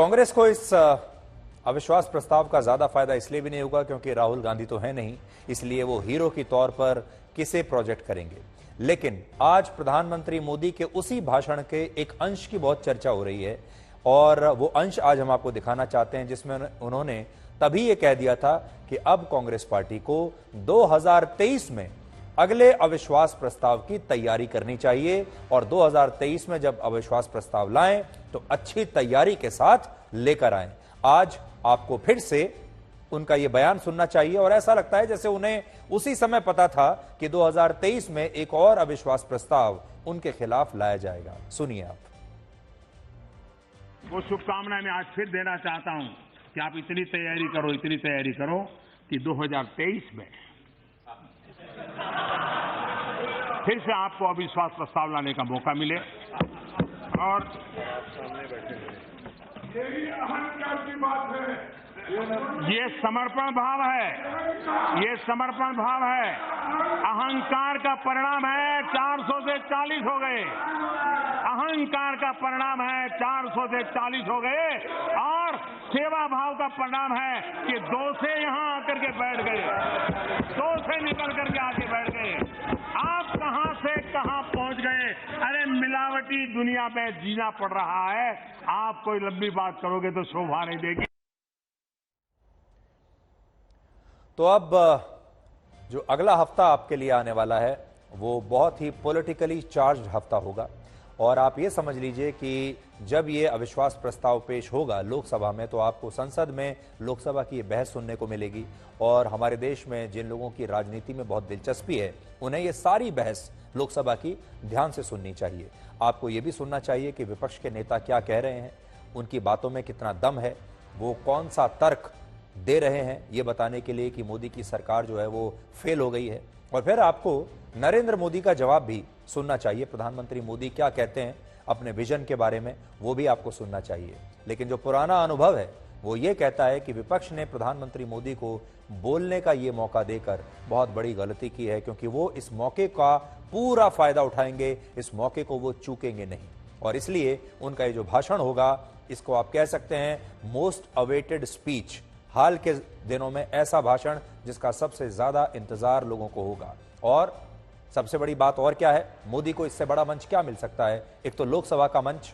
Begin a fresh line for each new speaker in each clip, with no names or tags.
कांग्रेस को इस अविश्वास प्रस्ताव का ज्यादा फायदा इसलिए भी नहीं होगा क्योंकि राहुल गांधी तो है नहीं, इसलिए वो हीरो की तौर पर किसे प्रोजेक्ट करेंगे। लेकिन आज प्रधानमंत्री मोदी के उसी भाषण के एक अंश की बहुत चर्चा हो रही है और वो अंश आज हम आपको दिखाना चाहते हैं, जिसमें उन्होंने तभी ये कह दिया था कि अब कांग्रेस पार्टी को 2023 में अगले अविश्वास प्रस्ताव की तैयारी करनी चाहिए और 2023 में जब अविश्वास प्रस्ताव लाएं तो अच्छी तैयारी के साथ लेकर आएं। आज आपको फिर से उनका यह बयान सुनना चाहिए और ऐसा लगता है जैसे उन्हें उसी समय पता था कि 2023 में एक और अविश्वास प्रस्ताव उनके खिलाफ लाया जाएगा। सुनिए आप।
वो शुभकामनाएं मैं आज फिर देना चाहता हूं कि आप इतनी तैयारी करो कि 2023 में फिर से आपको अविश्वास प्रस्ताव लाने का मौका मिले। और ये समर्पण भाव है, अहंकार का परिणाम है 400 से 40 हो गए, अहंकार का परिणाम है 400 से 40 हो गए और सेवा भाव का परिणाम है कि 2 से यहां आकर के बैठ गए, 2 से निकल करके आके बैठ गए। आप कहां से कहां पहुंच गए। अरे मिलावटी दुनिया में जीना पड़ रहा है, आप कोई लंबी बात करोगे तो शोभा नहीं देगी।
तो अब जो अगला हफ्ता आपके लिए आने वाला है वो बहुत ही पॉलिटिकली चार्ज्ड हफ्ता होगा और आप ये समझ लीजिए कि जब ये अविश्वास प्रस्ताव पेश होगा लोकसभा में तो आपको संसद में लोकसभा की ये बहस सुनने को मिलेगी और हमारे देश में जिन लोगों की राजनीति में बहुत दिलचस्पी है उन्हें ये सारी बहस लोकसभा की ध्यान से सुननी चाहिए। आपको ये भी सुनना चाहिए कि विपक्ष के नेता क्या कह रहे हैं, उनकी बातों में कितना दम है, वो कौन सा तर्क दे रहे हैं ये बताने के लिए कि मोदी की सरकार जो है वो फेल हो गई है। और फिर आपको नरेंद्र मोदी का जवाब भी सुनना चाहिए। प्रधानमंत्री मोदी क्या कहते हैं अपने विजन के बारे में वो भी आपको सुनना चाहिए। लेकिन जो पुराना अनुभव है वो ये कहता है कि विपक्ष ने प्रधानमंत्री मोदी को बोलने का ये मौका देकर बहुत बड़ी गलती की है, क्योंकि वो इस मौके का पूरा फायदा उठाएंगे, इस मौके को वो चूकेंगे नहीं। और इसलिए उनका ये जो भाषण होगा इसको आप कह सकते हैं मोस्ट अवेटेड स्पीच, हाल के दिनों में ऐसा भाषण जिसका सबसे ज्यादा इंतजार लोगों को होगा। और सबसे बड़ी बात और क्या है, मोदी को इससे बड़ा मंच क्या मिल सकता है। एक तो लोकसभा का मंच,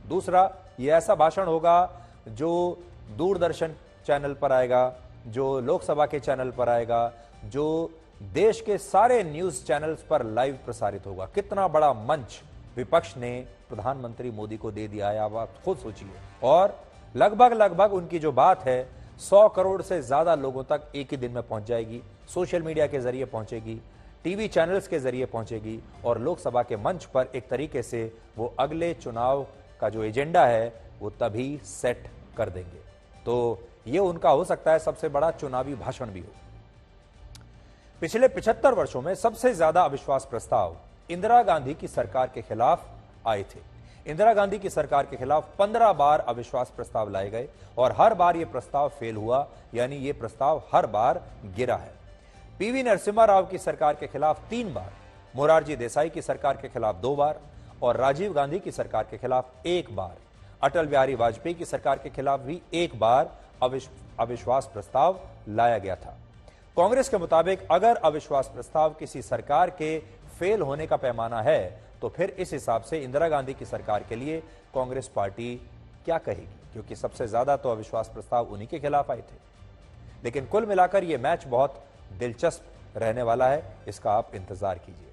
दूसरा ये ऐसा भाषण होगा जो दूरदर्शन चैनल पर आएगा, जो लोकसभा के चैनल पर आएगा, जो देश के सारे न्यूज चैनल्स पर लाइव प्रसारित होगा। कितना बड़ा मंच विपक्ष ने प्रधानमंत्री मोदी को दे दिया है, आप खुद सोचिए। और लगभग उनकी जो बात है 100 करोड़ से ज्यादा लोगों तक एक ही दिन में पहुंच जाएगी। सोशल मीडिया के जरिए पहुंचेगी, टीवी चैनल्स के जरिए पहुंचेगी और लोकसभा के मंच पर एक तरीके से वो अगले चुनाव का जो एजेंडा है वो तभी सेट कर देंगे। तो ये उनका हो सकता है सबसे बड़ा चुनावी भाषण भी हो। पिछले 75 वर्षों में सबसे ज्यादा अविश्वास प्रस्ताव इंदिरा गांधी की सरकार के खिलाफ आए थे। इंदिरा गांधी की सरकार के खिलाफ 15 बार अविश्वास प्रस्ताव लाए गए और हर बार यह प्रस्ताव फेल हुआ, यानी यह प्रस्ताव हर बार गिरा है। पीवी नरसिम्हा राव की सरकार के खिलाफ 3 बार, मोरारजी देसाई की सरकार के खिलाफ 2 बार और राजीव गांधी की सरकार के खिलाफ 1 बार, अटल बिहारी वाजपेयी की सरकार के खिलाफ भी 1 बार अविश्वास प्रस्ताव लाया गया था। कांग्रेस के मुताबिक अगर अविश्वास प्रस्ताव किसी सरकार के फेल होने का पैमाना है तो फिर इस हिसाब से इंदिरा गांधी की सरकार के लिए कांग्रेस पार्टी क्या कहेगी, क्योंकि सबसे ज्यादा तो अविश्वास प्रस्ताव उन्हीं के खिलाफ आए थे। लेकिन कुल मिलाकर यह मैच बहुत दिलचस्प रहने वाला है, इसका आप इंतजार कीजिए।